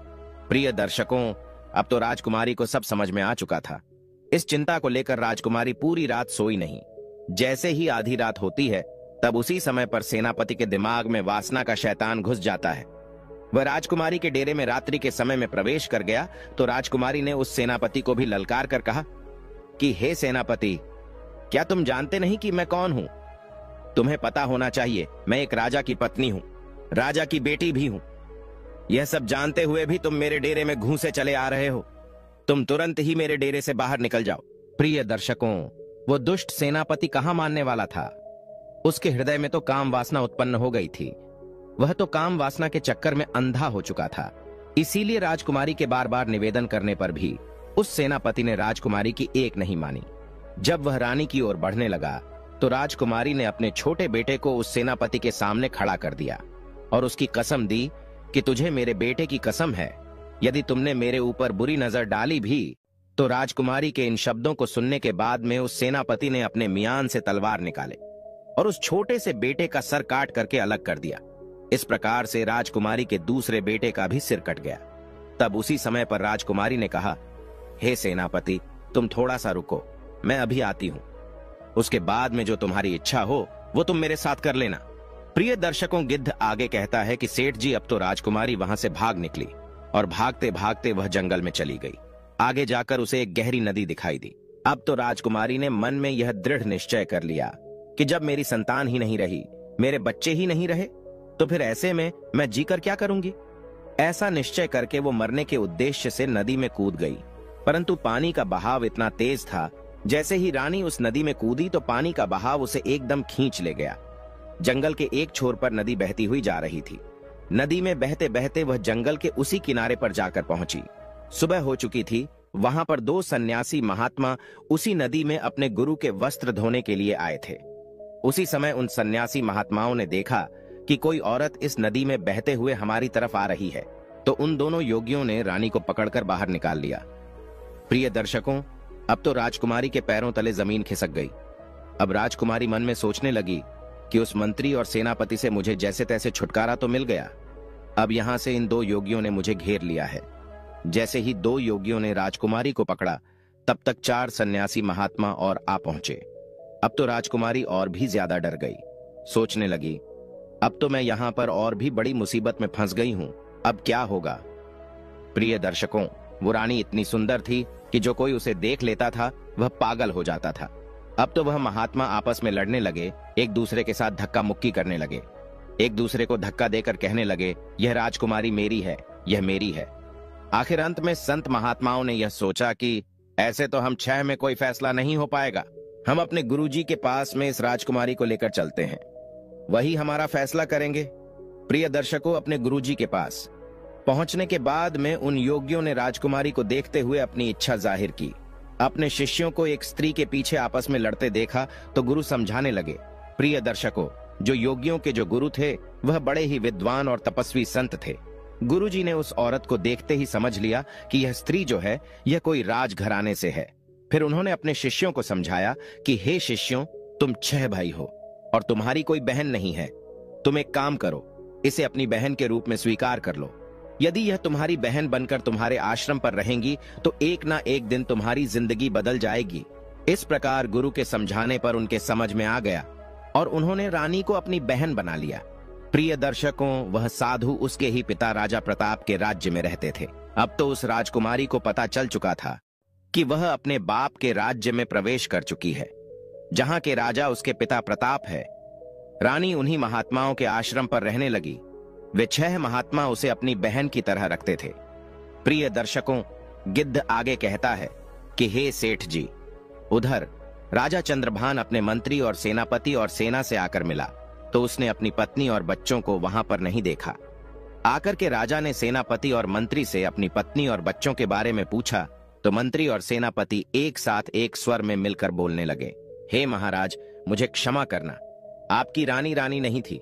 प्रिय दर्शकों, अब तो राजकुमारी को सब समझ में आ चुका था। इस चिंता को लेकर राजकुमारी पूरी रात सोई नहीं। जैसे ही आधी रात होती है तब उसी समय पर सेनापति के दिमाग में वासना का शैतान घुस जाता है। वह राजकुमारी के डेरे में रात्रि के समय में प्रवेश कर गया तो राजकुमारी ने उस सेनापति को भी ललकार कर कहा कि हे सेनापति, क्या तुम जानते नहीं कि मैं कौन हूं? तुम्हें पता होना चाहिए, मैं एक राजा की पत्नी हूं, राजा की बेटी भी हूं। यह सब जानते हुए भी तुम मेरे डेरे में घूसे चले आ रहे हो। तुम तुरंत ही मेरे डेरे से बाहर निकल जाओ। प्रिय दर्शकों, वो दुष्ट सेनापति कहां मानने वाला था। उसके हृदय में तो काम वासना उत्पन्न हो गई थी। वह तो काम वासना के चक्कर में अंधा हो चुका था। इसीलिए राजकुमारी के बार बार निवेदन करने पर भी उस सेनापति ने राजकुमारी की एक नहीं मानी। जब वह रानी की ओर बढ़ने लगा तो राजकुमारी ने अपने छोटे बेटे को उस सेनापति के सामने खड़ा कर दिया और उसकी कसम दी कि तुझे मेरे बेटे की कसम है, यदि तुमने मेरे ऊपर बुरी नजर डाली भी तो। राजकुमारी के इन शब्दों को सुनने के बाद में उस सेनापति ने अपने मियान से तलवार निकाले और उस छोटे से बेटे का सर काट करके अलग कर दिया। इस प्रकार से राजकुमारी के दूसरे बेटे का भी सिर कट गया। तब उसी समय पर राजकुमारी ने कहा, हे सेनापति, तुम थोड़ा सा रुको, मैं अभी आती हूं। उसके बाद में जो तुम्हारी इच्छा हो वो तुम मेरे साथ कर लेना। प्रिय दर्शकों, गिद्ध आगे कहता है कि सेठ जी अब तो राजकुमारी वहां से भाग निकली और भागते भागते वह जंगल में चली गई। आगे जाकर उसे एक गहरी नदी दिखाई दी। अब तो राजकुमारी ने मन में यह दृढ़ निश्चय कर लिया कि जब मेरी संतान ही नहीं रही, मेरे बच्चे ही नहीं रहे, तो फिर ऐसे में मैं जीकर क्या करूंगी। ऐसा निश्चय करके वो मरने के उद्देश्य से नदी में कूद गई। परंतु पानी का बहाव इतना तेज था, जैसे ही रानी उस नदी में कूदी तो पानी का बहाव उसे एकदम खींच ले गया। जंगल के एक छोर पर नदी बहती हुई जा रही थी। नदी में बहते बहते वह जंगल के उसी किनारे पर जाकर पहुंची। सुबह हो चुकी थी। वहां पर दो सन्यासी महात्मा उसी नदी में अपने गुरु के वस्त्र धोने के लिए आए थे। उसी समय उन सन्यासी महात्माओं ने देखा कि कोई औरत इस नदी में बहते हुए हमारी तरफ आ रही है, तो उन दोनों योगियों ने रानी को पकड़कर बाहर निकाल लिया। प्रिय दर्शकों, अब तो राजकुमारी के पैरों तले जमीन खिसक गई। अब राजकुमारी मन में सोचने लगी कि उस मंत्री और सेनापति से मुझे जैसे तैसे छुटकारा तो मिल गया, अब यहां से इन दो योगियों ने मुझे घेर लिया है। जैसे ही दो योगियों ने राजकुमारी को पकड़ा, तब तक 4 सन्यासी महात्मा और आ पहुंचे। अब तो राजकुमारी और भी ज्यादा डर गई। सोचने लगी, अब तो मैं यहां पर और भी बड़ी मुसीबत में फंस गई हूं, अब क्या होगा। प्रिय दर्शकों, वो रानी इतनी सुंदर थी कि जो कोई उसे देख लेता था वह पागल हो जाता था। अब तो वह महात्मा आपस में लड़ने लगे, एक दूसरे के साथ धक्का मुक्की करने लगे, एक दूसरे को धक्का देकर कहने लगे, यह राजकुमारी मेरी है, यह मेरी है। आखिर अंत में संत महात्माओं ने यह सोचा कि ऐसे तो हम 6 में कोई फैसला नहीं हो पाएगा। हम अपने गुरुजी के पास में इस राजकुमारी को लेकर चलते हैं, वही हमारा फैसला करेंगे। प्रिय दर्शकों, अपने गुरुजी के पास पहुंचने के बाद में उन योगियों ने राजकुमारी को देखते हुए अपनी इच्छा जाहिर की। अपने शिष्यों को एक स्त्री के पीछे आपस में लड़ते देखा तो गुरु समझाने लगे। प्रिय दर्शकों, जो योगियों के जो गुरु थे वह बड़े ही विद्वान और तपस्वी संत थे। गुरुजी ने उस औरत को देखते ही समझ लिया कि यह स्त्री जो है यह कोई राजघराने से है। फिर उन्होंने अपने शिष्यों को समझाया कि हे शिष्यों, तुम 6 भाई हो और तुम्हारी कोई बहन नहीं है। तुम एक काम करो, इसे अपनी बहन के रूप में स्वीकार कर लो। यदि यह तुम्हारी बहन बनकर तुम्हारे आश्रम पर रहेंगी तो एक ना एक दिन तुम्हारी जिंदगी बदल जाएगी। इस प्रकार गुरु के समझाने पर उनके समझ में आ गया और उन्होंने रानी को अपनी बहन बना लिया। प्रिय दर्शकों, वह साधु उसके ही पिता राजा प्रताप के राज्य में रहते थे। अब तो उस राजकुमारी को पता चल चुका था कि वह अपने बाप के राज्य में प्रवेश कर चुकी है, जहां के राजा उसके पिता प्रताप है। रानी उन्हीं महात्माओं के आश्रम पर रहने लगी। वे 6 महात्मा उसे अपनी बहन की तरह रखते थे। प्रिय दर्शकों, गिद्ध आगे कहता है कि हे सेठ जी, उधर राजा चंद्रभान अपने मंत्री और सेनापति और सेना से आकर मिला तो उसने अपनी पत्नी और बच्चों को वहां पर नहीं देखा। आकर के राजा ने सेनापति और मंत्री से अपनी पत्नी और बच्चों के बारे में पूछा तो मंत्री और सेनापति एक साथ एक स्वर में मिलकर बोलने लगे, हे महाराज, मुझे क्षमा करना, आपकी रानी रानी नहीं थी,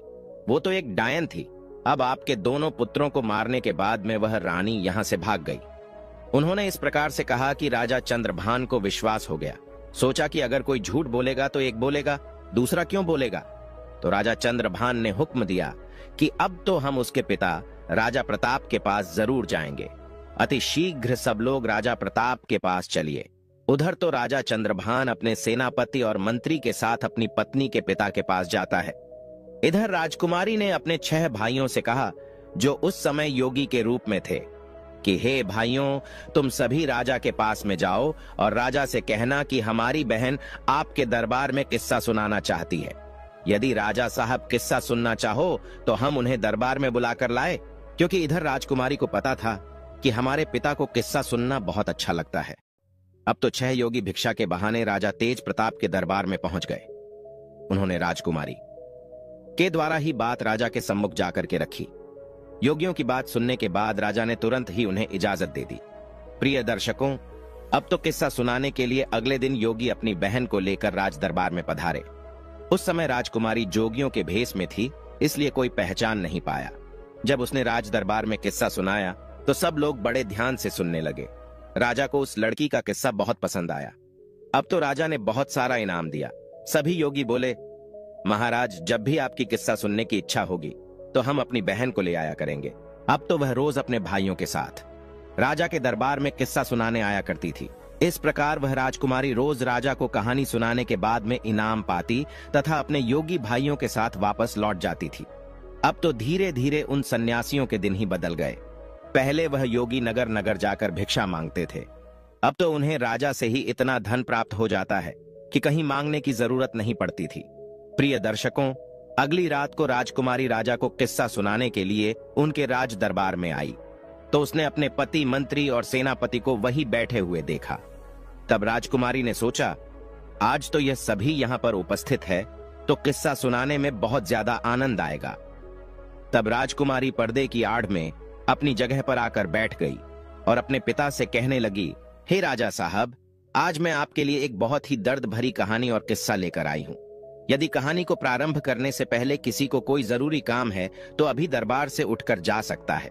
वो तो एक डायन थी। अब आपके दोनों पुत्रों को मारने के बाद में वह रानी यहां से भाग गई। उन्होंने इस प्रकार से कहा कि राजा चंद्रभान को विश्वास हो गया। सोचा कि अगर कोई झूठ बोलेगा तो एक बोलेगा, दूसरा क्यों बोलेगा। तो राजा चंद्रभान ने हुक्म दिया कि अब तो हम उसके पिता राजा प्रताप के पास जरूर जाएंगे। अति शीघ्र सब लोग राजा प्रताप के पास चलिए। उधर तो राजा चंद्रभान अपने सेनापति और मंत्री के साथ अपनी पत्नी के पिता के पास जाता है। इधर राजकुमारी ने अपने 6 भाइयों से कहा, जो उस समय योगी के रूप में थे, कि हे भाइयों, तुम सभी राजा के पास में जाओ और राजा से कहना कि हमारी बहन आपके दरबार में किस्सा सुनाना चाहती है। यदि राजा साहब किस्सा सुनना चाहो तो हम उन्हें दरबार में बुलाकर लाए। क्योंकि इधर राजकुमारी को पता था कि हमारे पिता को किस्सा सुनना बहुत अच्छा लगता है। अब तो 6 योगी भिक्षा के बहाने राजा तेज प्रताप के दरबार में पहुंच गए। उन्होंने राजकुमारी के द्वारा ही बात राजा के सम्मुख जाकर के रखी। योगियों की बात सुनने के बाद राजा ने तुरंत ही उन्हें इजाजत दे दी। प्रिय दर्शकों, अब तो किस्सा सुनाने के लिए अगले दिन योगी अपनी बहन को लेकर राज दरबार में पधारे। उस समय राजकुमारी जोगियों के भेष में थी, इसलिए कोई पहचान नहीं पाया। जब उसने राज दरबार में किस्सा सुनाया तो सब लोग बड़े ध्यान से सुनने लगे। राजा को उस लड़की का किस्सा बहुत पसंद आया। अब तो राजा ने बहुत सारा इनाम दिया। सभी योगी बोले, महाराज, जब भी आपकी किस्सा सुनने की इच्छा होगी तो हम अपनी बहन को ले आया करेंगे। अब तो वह रोज अपने भाइयों के साथ राजा के दरबार में किस्सा सुनाने आया करती थी। इस प्रकार वह राजकुमारी रोज राजा को कहानी सुनाने के बाद में इनाम पाती तथा अपने योगी भाइयों के साथ वापस लौट जाती थी। अब तो धीरे धीरे उन सन्यासियों के दिन ही बदल गए। पहले वह योगी नगर नगर जाकर भिक्षा मांगते थे, अब तो उन्हें राजा से ही इतना धन प्राप्त हो जाता है कि कहीं मांगने की जरूरत नहीं पड़ती थी। प्रिय दर्शकों, अगली रात को राजकुमारी राजा को किस्सा सुनाने के लिए उनके राज दरबार में आई तो उसने अपने पति, मंत्री और सेनापति को वहीं बैठे हुए देखा। तब राजकुमारी ने सोचा, आज तो यह सभी यहाँ पर उपस्थित है तो किस्सा सुनाने में बहुत ज्यादा आनंद आएगा। तब राजकुमारी पर्दे की आड़ में अपनी जगह पर आकर बैठ गई और अपने पिता से कहने लगी, हे राजा साहब, आज मैं आपके लिए एक बहुत ही दर्द भरी कहानी और किस्सा लेकर आई हूँ। यदि कहानी को प्रारंभ करने से पहले किसी को कोई जरूरी काम है तो अभी दरबार से उठकर जा सकता है।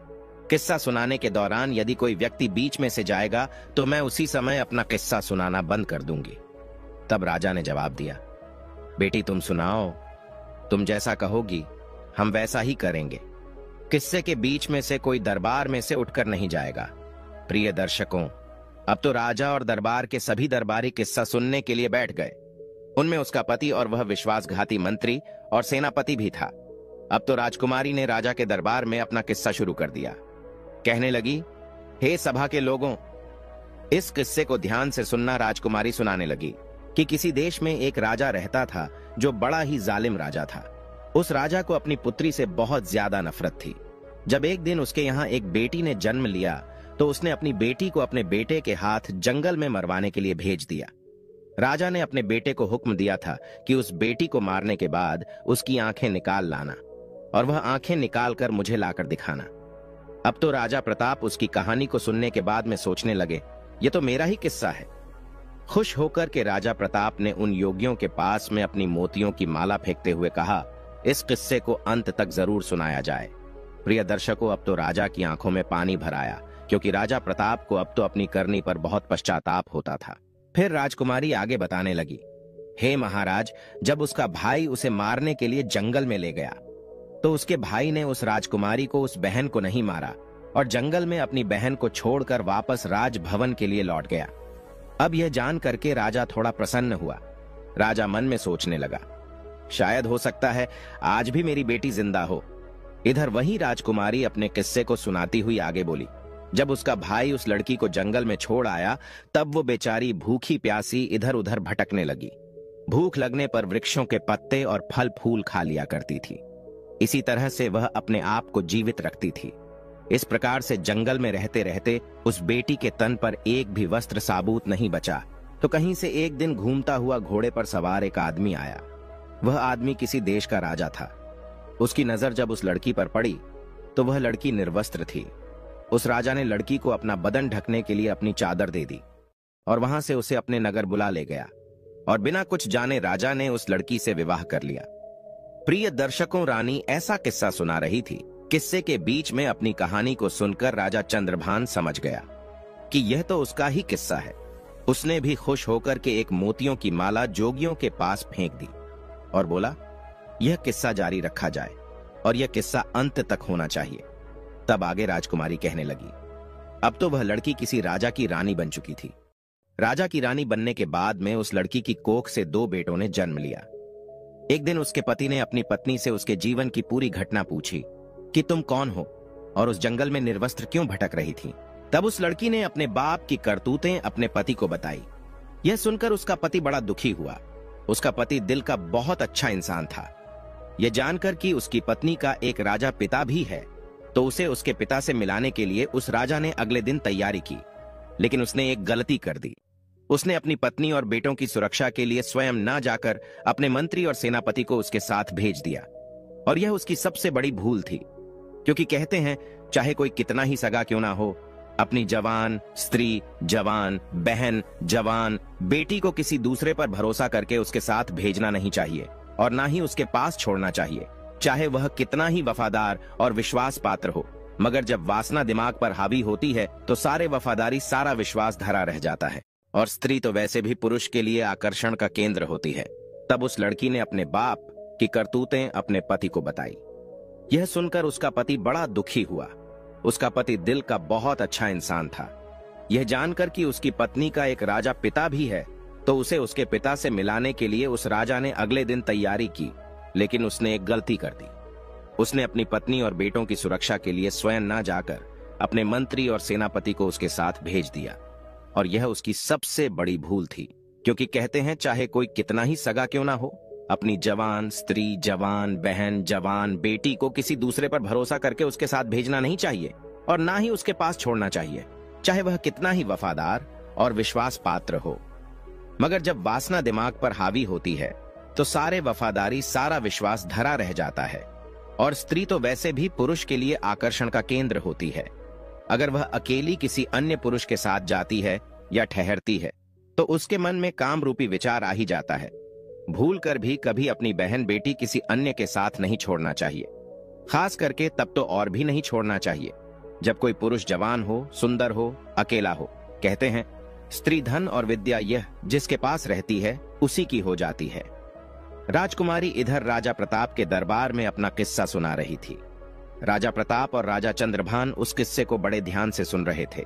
किस्सा सुनाने के दौरान यदि कोई व्यक्ति बीच में से जाएगा तो मैं उसी समय अपना किस्सा सुनाना बंद कर दूंगी। तब राजा ने जवाब दिया, बेटी तुम सुनाओ, तुम जैसा कहोगी हम वैसा ही करेंगे। किस्से के बीच में से कोई दरबार में से उठकर नहीं जाएगा। प्रिय दर्शकों, अब तो राजा और दरबार के सभी दरबारी किस्सा सुनने के लिए बैठ गए। उनमें उसका पति और वह विश्वासघाती मंत्री और सेनापति भी था। अब तो राजकुमारी ने राजा के दरबार में अपना किस्सा शुरू कर दिया। कहने लगी, हे सभा के लोगों, इस किस्से को ध्यान से सुनना। राजकुमारी सुनाने लगी कि किसी देश में एक राजा रहता था जो बड़ा ही जालिम राजा था। उस राजा को अपनी पुत्री से बहुत ज्यादा नफरत थी। जब एक दिन उसके यहाँ एक बेटी ने जन्म लिया तो उसने अपनी बेटी को अपने बेटे के हाथ जंगल में मरवाने के लिए भेज दिया। राजा ने अपने बेटे को हुक्म दिया था कि उस बेटी को मारने के बाद उसकी आंखें निकाल लाना और वह आंखें निकाल कर मुझे लाकर दिखाना। अब तो राजा प्रताप उसकी कहानी को सुनने के बाद में सोचने लगे, ये तो मेरा ही किस्सा है। खुश होकर के राजा प्रताप ने उन योगियों के पास में अपनी मोतियों की माला फेंकते हुए कहा, इस किस्से को अंत तक जरूर सुनाया जाए। प्रिय दर्शकों, अब तो राजा की आंखों में पानी भर आया, क्योंकि राजा प्रताप को अब तो अपनी करनी पर बहुत पश्चाताप होता था। फिर राजकुमारी आगे बताने लगी, हे महाराज, जब उसका भाई उसे मारने के लिए जंगल में ले गया तो उसके भाई ने उस राजकुमारी को, उस बहन को नहीं मारा और जंगल में अपनी बहन को छोड़कर वापस राजभवन के लिए लौट गया। अब यह जान करके राजा थोड़ा प्रसन्न हुआ। राजा मन में सोचने लगा, शायद हो सकता है आज भी मेरी बेटी जिंदा हो। इधर वही राजकुमारी अपने किस्से को सुनाती हुई आगे बोली, जब उसका भाई उस लड़की को जंगल में छोड़ आया तब वो बेचारी भूखी प्यासी इधर उधर भटकने लगी। भूख लगने पर वृक्षों के पत्ते और फल फूल खा लिया करती थी। इसी तरह से वह अपने आप को जीवित रखती थी। इस प्रकार से जंगल में रहते रहते उस बेटी के तन पर एक भी वस्त्र साबूत नहीं बचा तो कहीं से एक दिन घूमता हुआ घोड़े पर सवार एक आदमी आया। वह आदमी किसी देश का राजा था। उसकी नजर जब उस लड़की पर पड़ी तो वह लड़की निर्वस्त्र थी। उस राजा ने लड़की को अपना बदन ढकने के लिए अपनी चादर दे दी और वहां से उसे अपने नगर बुला ले गया और बिना कुछ जाने राजा ने उस लड़की से विवाह कर लिया। प्रिय दर्शकों, रानी ऐसा किस्सा सुना रही थी। किस्से के बीच में अपनी कहानी को सुनकर राजा चंद्रभान समझ गया कि यह तो उसका ही किस्सा है। उसने भी खुश होकर के एक मोतियों की माला जोगियों के पास फेंक दी और बोला, यह किस्सा जारी रखा जाए और यह किस्सा अंत तक होना चाहिए। तब आगे राजकुमारी कहने लगी, अब तो वह लड़की किसी राजा की रानी बन चुकी थी। राजा की रानी बनने के बाद में उस लड़की की कोख से 2 बेटों ने जन्म लिया। एक दिन उसके पति ने अपनी पत्नी से उसके जीवन की पूरी घटना पूछी कि तुम कौन हो और उस जंगल में निर्वस्त्र क्यों भटक रही थी। तब उस लड़की ने अपने बाप की करतूतें अपने पति को बताई। यह सुनकर उसका पति बड़ा दुखी हुआ। उसका पति दिल का बहुत अच्छा इंसान था। यह जानकर कि उसकी पत्नी का एक राजा पिता भी है, तो उसे उसके पिता से मिलाने के लिए उस राजा ने अगले दिन तैयारी की। लेकिन उसने एक गलती कर दी। उसने अपनी पत्नी और बेटों की सुरक्षा के लिए स्वयं ना जाकर अपने मंत्री और सेनापति को उसके साथ भेज दिया। और यह उसकी सबसे बड़ी भूल थी, क्योंकि कहते हैं चाहे कोई कितना ही सगा क्यों ना हो, अपनी जवान स्त्री, जवान बहन, जवान बेटी को किसी दूसरे पर भरोसा करके उसके साथ भेजना नहीं चाहिए और ना ही उसके पास छोड़ना चाहिए, चाहे वह कितना ही वफादार और विश्वास पात्र हो। मगर जब वासना दिमाग पर हावी होती है तो सारे वफादारी, सारा विश्वास धरा रह जाता है। और स्त्री तो वैसे भी पुरुष के लिए आकर्षण का केंद्र होती है। तब उस लड़की ने अपने बाप की करतूतें अपने पति को बताई। यह सुनकर उसका पति बड़ा दुखी हुआ। उसका पति दिल का बहुत अच्छा इंसान था। यह जानकर कि उसकी पत्नी का एक राजा पिता भी है, तो उसे उसके पिता से मिलाने के लिए उस राजा ने अगले दिन तैयारी की। लेकिन उसने एक गलती कर दी। उसने अपनी पत्नी और बेटों की सुरक्षा के लिए स्वयं ना जाकर अपने मंत्री और सेनापति को उसके साथ भेज दिया। और यह उसकी सबसे बड़ी भूल थी, क्योंकि कहते हैं चाहे कोई कितना ही सगा क्यों ना हो, अपनी जवान स्त्री, जवान बहन, जवान बेटी को किसी दूसरे पर भरोसा करके उसके साथ भेजना नहीं चाहिए और ना ही उसके पास छोड़ना चाहिए, चाहे वह कितना ही वफादार और विश्वास पात्र हो। मगर जब वासना दिमाग पर हावी होती है तो सारे वफादारी, सारा विश्वास धरा रह जाता है। और स्त्री तो वैसे भी पुरुष के लिए आकर्षण का केंद्र होती है। अगर वह अकेली किसी अन्य पुरुष के साथ जाती है या ठहरती है तो उसके मन में काम रूपी विचार आ ही जाता है। भूल कर भी कभी अपनी बहन बेटी किसी अन्य के साथ नहीं छोड़ना चाहिए। खास करके तब तो और भी नहीं छोड़ना चाहिए जब कोई पुरुष जवान हो, सुंदर हो, अकेला हो। कहते हैं स्त्री धन और विद्या यह जिसके पास रहती है उसी की हो जाती है। राजकुमारी इधर राजा प्रताप के दरबार में अपना किस्सा सुना रही थी। राजा प्रताप और राजा चंद्रभान उस किस्से को बड़े ध्यान से सुन रहे थे।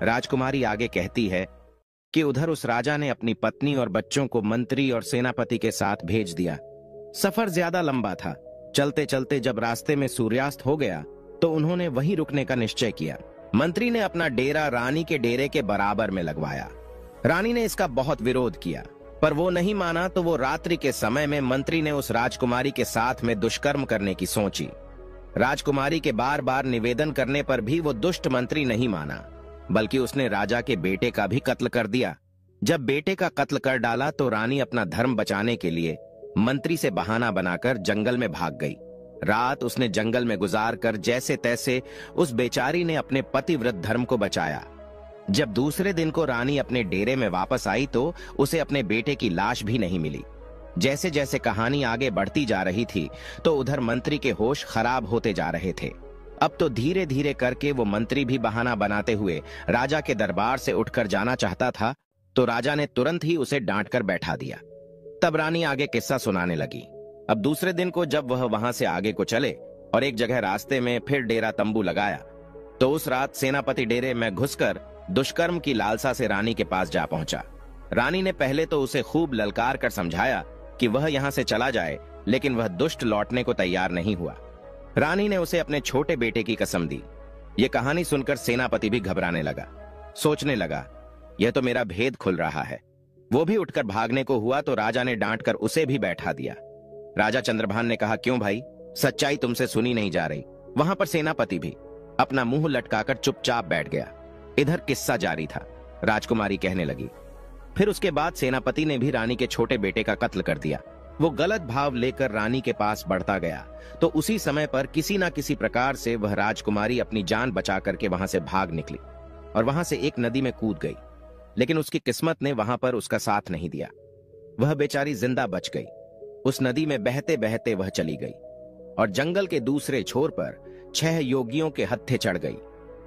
राजकुमारी आगे कहती है कि उधर उस राजा ने अपनी पत्नी और बच्चों को मंत्री और सेनापति के साथ भेज दिया। सफर ज्यादा लंबा था। चलते चलते जब रास्ते में सूर्यास्त हो गया तो उन्होंने वहीं रुकने का निश्चय किया। मंत्री ने अपना डेरा रानी के डेरे के बराबर में लगवाया। रानी ने इसका बहुत विरोध किया, पर वो नहीं माना, तो वो रात्रि के समय में मंत्री ने उस राजकुमारी के साथ में दुष्कर्म करने की सोची। राजकुमारी के बार बार निवेदन करने पर भी वो दुष्ट मंत्री नहीं माना, बल्कि उसने राजा के बेटे का भी कत्ल कर दिया। जब बेटे का कत्ल कर डाला तो रानी अपना धर्म बचाने के लिए मंत्री से बहाना बनाकर जंगल में भाग गई। रात उसने जंगल में गुजार कर जैसे तैसे उस बेचारी ने अपने पतिव्रत धर्म को बचाया। जब दूसरे दिन को रानी अपने डेरे में वापस आई तो उसे अपने बेटे की लाश भी नहीं मिली। जैसे जैसे कहानी आगे बढ़ती जा रही थी तो उधर मंत्री के होश खराब होते जा रहे थे। अब तो धीरे धीरे करके वो मंत्री भी बहाना बनाते हुए राजा के दरबार से उठकर जाना चाहता था, तो राजा ने तुरंत ही उसे डांट कर बैठा दिया। तब रानी आगे किस्सा सुनाने लगी। अब दूसरे दिन को जब वह वहां से आगे को चले और एक जगह रास्ते में फिर डेरा तंबू लगाया, तो उस रात सेनापति डेरे में घुसकर दुष्कर्म की लालसा से रानी के पास जा पहुंचा। रानी ने पहले तो उसे खूब ललकार कर समझाया कि वह यहां से चला जाए, लेकिन वह दुष्ट लौटने को तैयार नहीं हुआ। रानी ने उसे अपने छोटे बेटे की कसम दी। यह कहानी सुनकर सेनापति भी घबराने लगा। सोचने लगा, यह तो मेरा भेद खुल रहा है। वो भी उठकर भागने को हुआ तो राजा ने डांट कर उसे भी बैठा दिया। राजा चंद्रभान ने कहा, क्यों भाई, सच्चाई तुमसे सुनी नहीं जा रही। वहां पर सेनापति भी अपना मुंह लटकाकर चुपचाप बैठ गया। इधर किस्सा जारी था। राजकुमारी कहने लगी, फिर उसके बाद सेनापति ने भी रानी के छोटे बेटे का कत्ल कर दिया। वो गलत भाव लेकर रानी के पास बढ़ता गया, तो उसी समय पर किसी न किसी प्रकार से वह राजकुमारी अपनी जान बचा करके वहां से भाग निकली और वहां से एक नदी में कूद गई। लेकिन उसकी किस्मत ने वहां पर उसका साथ नहीं दिया। वह बेचारी जिंदा बच गई। उस नदी में बहते बहते वह चली गई और जंगल के दूसरे छोर पर 6 योगियों के हत्थे चढ़ गई।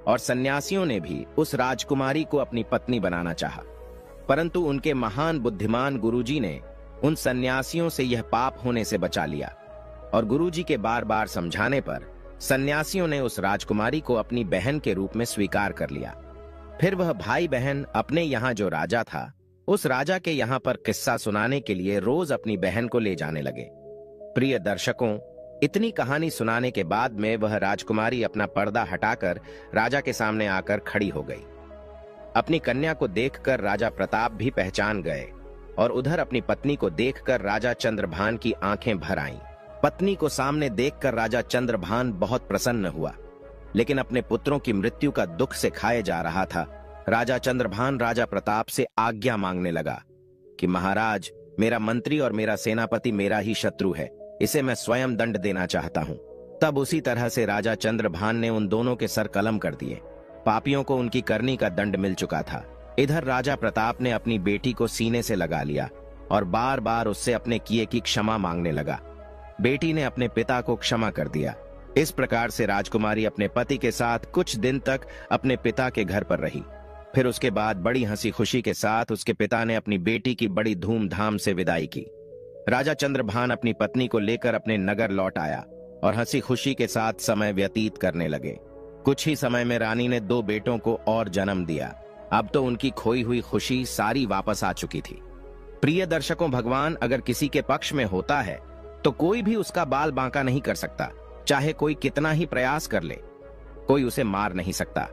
और सन्यासियों ने भी उस राजकुमारी को अपनी पत्नी बनाना चाहा, परंतु उनके महान बुद्धिमान गुरुजी ने उन सन्यासियों से यह पाप होने से बचा लिया। और गुरुजी के बार बार समझाने पर सन्यासियों ने उस राजकुमारी को अपनी बहन के रूप में स्वीकार कर लिया। फिर वह भाई बहन अपने यहाँ जो राजा था, उस राजा के यहाँ पर किस्सा सुनाने के लिए रोज अपनी बहन को ले जाने लगे। प्रिय दर्शकों, इतनी कहानी सुनाने के बाद में वह राजकुमारी अपना पर्दा हटाकर राजा के सामने आकर खड़ी हो गई। अपनी कन्या को देखकर राजा प्रताप भी पहचान गए और उधर अपनी पत्नी को देखकर राजा चंद्रभान की आंखें भर आईं। पत्नी को सामने देखकर राजा चंद्रभान बहुत प्रसन्न हुआ। लेकिन अपने पुत्रों की मृत्यु का दुख से खाए जा रहा था, राजा चंद्रभान राजा प्रताप से आज्ञा मांगने लगा कि महाराज, मेरा मंत्री और मेरा सेनापति मेरा ही शत्रु है, इसे मैं स्वयं दंड देना चाहता हूं। तब उसी तरह से राजा चंद्रभान ने उन दोनों के सर कलम कर दिए। पापियों को उनकी करनी का दंड मिल चुका था। इधर राजा प्रताप ने अपनी बेटी को सीने से लगा लिया और बार बार उससे अपने किए की क्षमा मांगने लगा। बेटी ने अपने पिता को क्षमा कर दिया। इस प्रकार से राजकुमारी अपने पति के साथ कुछ दिन तक अपने पिता के घर पर रही। फिर उसके बाद बड़ी हंसी खुशी के साथ उसके पिता ने अपनी बेटी की बड़ी धूमधाम से विदाई की। राजा चंद्रभान अपनी पत्नी को लेकर अपने नगर लौट आया और हंसी खुशी के साथ समय व्यतीत करने लगे। कुछ ही समय में रानी ने 2 बेटों को और जन्म दिया। अब तो उनकी खोई हुई खुशी सारी वापस आ चुकी थी। प्रिय दर्शकों, भगवान अगर किसी के पक्ष में होता है तो कोई भी उसका बाल बांका नहीं कर सकता। चाहे कोई कितना ही प्रयास कर ले, कोई उसे मार नहीं सकता।